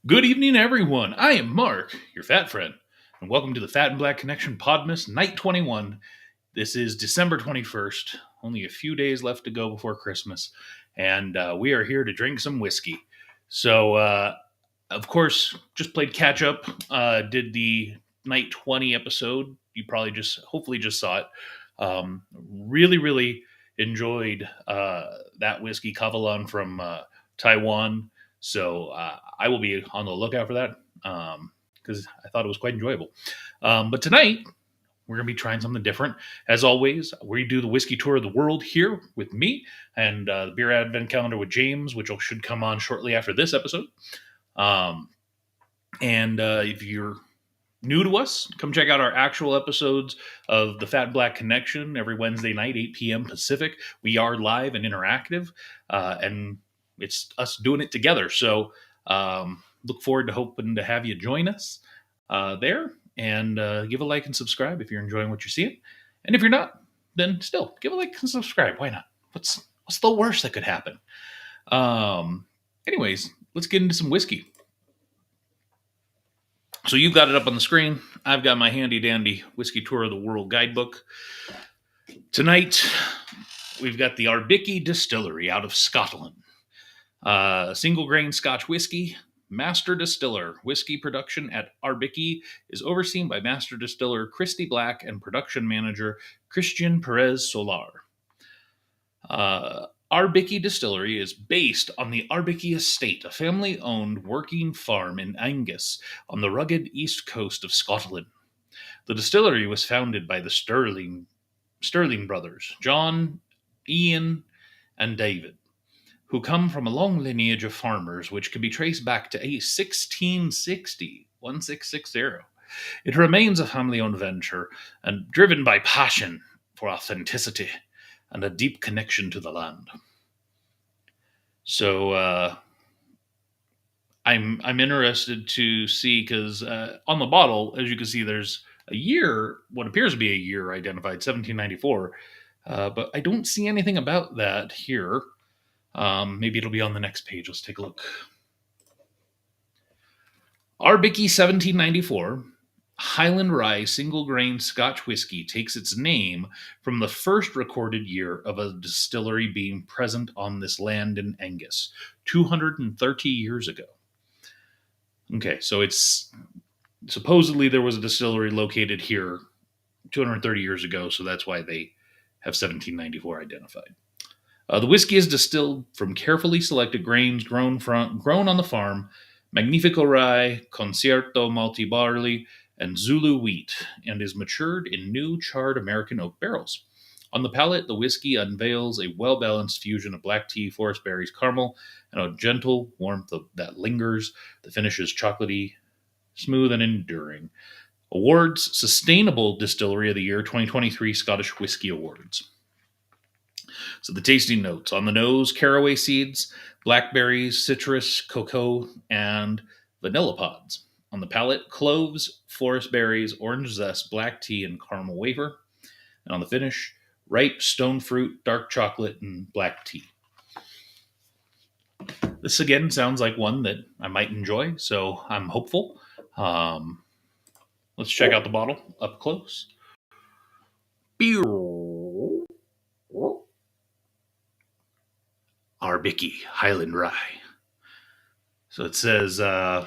Good evening, everyone. I am Mark, your fat friend, and welcome to the Fat and Black Connection Podmas Night 21. This is December 21st, only a few days left to go before Christmas, and we are here to drink some whiskey. So, of course, just played catch up, did the Night 20 episode. You probably hopefully just saw it. Really enjoyed that whiskey, Kavalan from Taiwan. So I will be on the lookout for that because I thought it was quite enjoyable. But tonight, we're going to be trying something different. As always, we do the whiskey tour of the world here with me and the beer advent calendar with James, which should come on shortly after this episode. And if you're new to us, come check out our actual episodes of the Fat Black Connection every Wednesday night, 8 p.m. Pacific. We are live and interactive, and it's us doing it together. So look forward to hoping to have you join us there, and give a like and subscribe if you're enjoying what you're seeing. And if you're not, then still give a like and subscribe. Why not? What's the worst that could happen? Anyways, let's get into some whiskey. So you've got it up on the screen. I've got my handy dandy whiskey tour of the world guidebook. Tonight, we've got the Arbikie Distillery out of Scotland. Single grain Scotch whiskey, master distiller. Whiskey production at Arbikie is overseen by master distiller Christy Black and production manager Christian Perez Solar. Arbikie Distillery is based on the Arbikie Estate, a family-owned working farm in Angus on the rugged east coast of Scotland. The distillery was founded by the Sterling brothers, John, Ian, and David, who come from a long lineage of farmers which can be traced back to 1660. It remains a family-owned venture and driven by passion for authenticity and a deep connection to the land. So I'm interested to see, because on the bottle, as you can see, there's a year, what appears to be a year identified, 1794, but I don't see anything about that here. Maybe it'll be on the next page. Let's take a look. Arbikie 1794 Highland Rye single grain Scotch whiskey takes its name from the first recorded year of a distillery being present on this land in Angus, 230 years ago. Okay, so it's supposedly there was a distillery located here 230 years ago, so that's why they have 1794 identified. The whiskey is distilled from carefully selected grains grown on the farm: Magnifico rye, Concierto malty barley, and Zulu wheat, and is matured in new charred American oak barrels. On the palate, the whiskey unveils a well-balanced fusion of black tea, forest berries, caramel, and a gentle warmth that lingers. The finish is chocolatey, smooth, and enduring. Awards: Sustainable Distillery of the Year 2023 Scottish Whisky Awards. So the tasting notes: on the nose, caraway seeds, blackberries, citrus, cocoa, and vanilla pods. On the palate, cloves, forest berries, orange zest, black tea, and caramel wafer. And on the finish, ripe stone fruit, dark chocolate, and black tea. This again sounds like one that I might enjoy, so I'm hopeful. Let's check out the bottle up close. Arbikie Highland Rye. So it says, our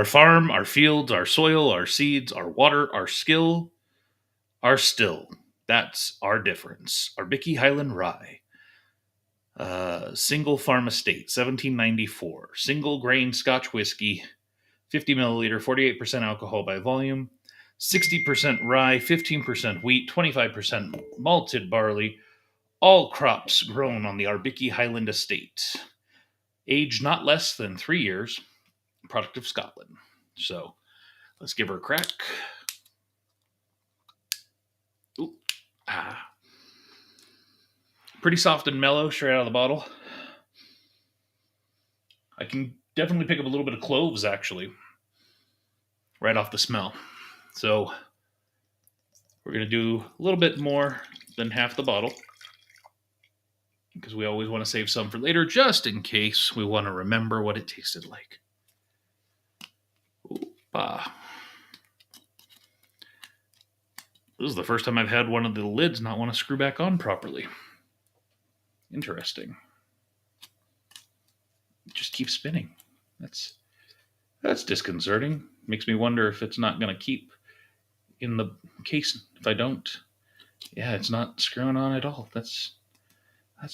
farm, our fields, our soil, our seeds, our water, our skill, our still. That's our difference. Arbikie Highland Rye. Single farm estate, 1794. Single grain Scotch whiskey, 50 milliliter, 48% alcohol by volume, 60% rye, 15% wheat, 25% malted barley, all crops grown on the Arbikie Highland estate. Age not less than 3 years, product of Scotland. So let's give her a crack. Ooh, pretty soft and mellow straight out of the bottle. I can definitely pick up a little bit of cloves, actually, right off the smell. So we're going to do a little bit more than half the bottle, because we always want to save some for later, just in case we want to remember what it tasted like. Ah, this is the first time I've had one of the lids not want to screw back on properly. Interesting. It just keeps spinning. That's disconcerting. Makes me wonder if it's not going to keep in the case if I don't. Yeah, it's not screwing on at all. That's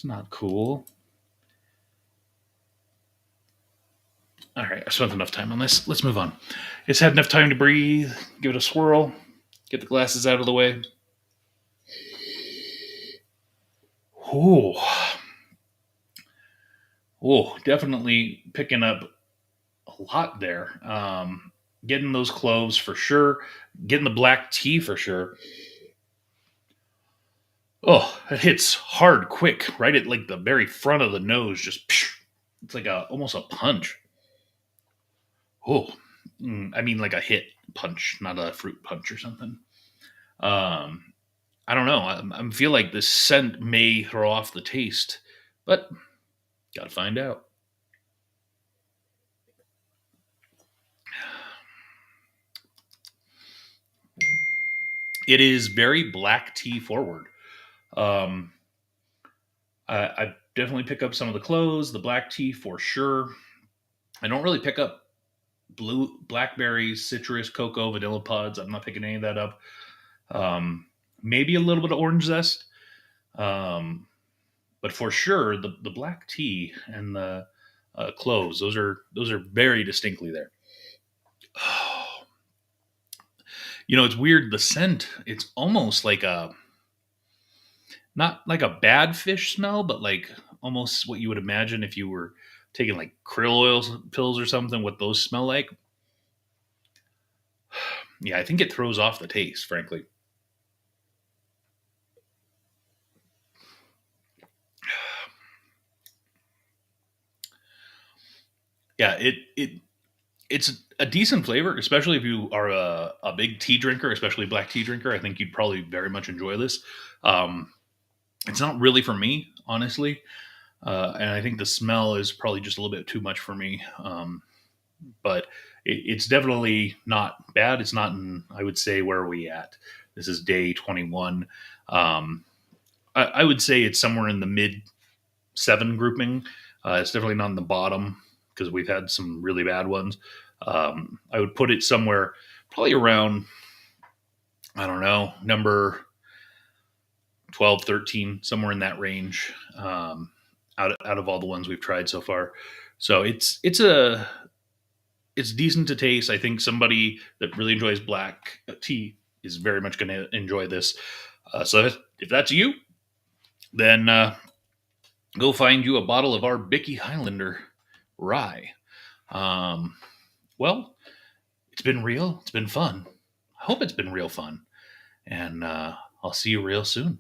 not cool. All right, I spent enough time on this. Let's move on. It's had enough time to breathe. Give it a swirl. Get the glasses out of the way. Oh, definitely picking up a lot there. Getting those cloves for sure. Getting the black tea for sure. Oh, it hits hard, quick, right at like the very front of the nose. Just it's like a almost a punch. Oh, I mean like a hit punch, not a fruit punch or something. Um, I don't know. I feel like this scent may throw off the taste, but gotta find out. It is very black tea forward. Um, I definitely pick up some of the cloves, the black tea for sure. I don't really pick up blue blackberries, citrus, cocoa, vanilla pods. I'm not picking any of that up. Maybe a little bit of orange zest, um, but for sure the black tea and the cloves those are very distinctly there. It's weird. The scent, it's almost like a not like a bad fish smell, but like almost what you would imagine if you were taking like krill oil pills or something. What those smell like? Yeah, I think it throws off the taste. Frankly, yeah, it's a decent flavor, especially if you are a big tea drinker, especially black tea drinker. I think you'd probably very much enjoy this. Um, it's not really for me, honestly, and I think the smell is probably just a little bit too much for me. But it's definitely not bad. It's not in, I would say, where are we at? This is day 21. Um, I would say it's somewhere in the mid seven grouping. It's definitely not in the bottom because we've had some really bad ones. I would put it somewhere probably around, I don't know, number 12, 13, somewhere in that range, out of all the ones we've tried so far. So it's decent to taste. I think somebody that really enjoys black tea is very much going to enjoy this. So if that's you, then go find you a bottle of our Arbikie Highlander rye. Um, well, it's been real. It's been fun. I hope it's been real fun. And I'll see you real soon.